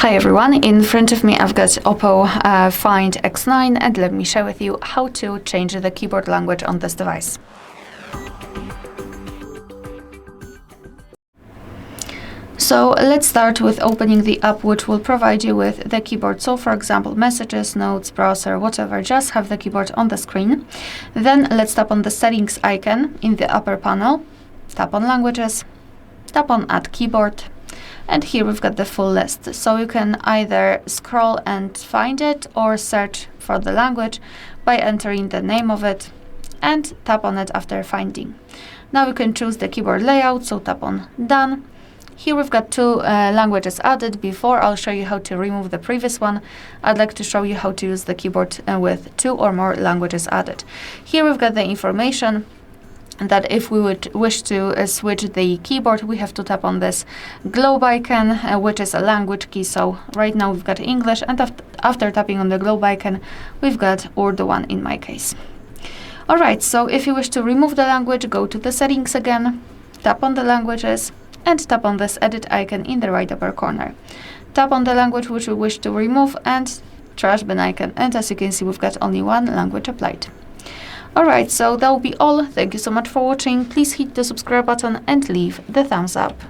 Hi everyone, in front of me I've got OPPO Find X9 and let me share with you how to change the keyboard language on this device. So let's start with opening the app which will provide you with the keyboard. So for example, messages, notes, browser, whatever, just have the keyboard on the screen. Then let's tap on the settings icon in the upper panel, tap on languages, tap on add keyboard. And here we've got the full list. So you can either scroll and find it or search for the language by entering the name of it and tap on it after finding. Now you can choose the keyboard layout, so tap on done. Here we've got two languages added. Before I'll show you how to remove the previous one, I'd like to show you how to use the keyboard with two or more languages added. Here we've got the information that if we would wish to switch the keyboard, we have to tap on this globe icon, which is a language key. So right now we've got English, and after tapping on the globe icon, we've got Urdu one in my case. Alright, so if you wish to remove the language, go to the settings again, tap on the languages, and tap on this edit icon in the right upper corner. Tap on the language which you wish to remove and trash bin icon, and as you can see, we've got only one language applied. Alright, so that will be all. Thank you so much for watching. Please hit the subscribe button and leave the thumbs up.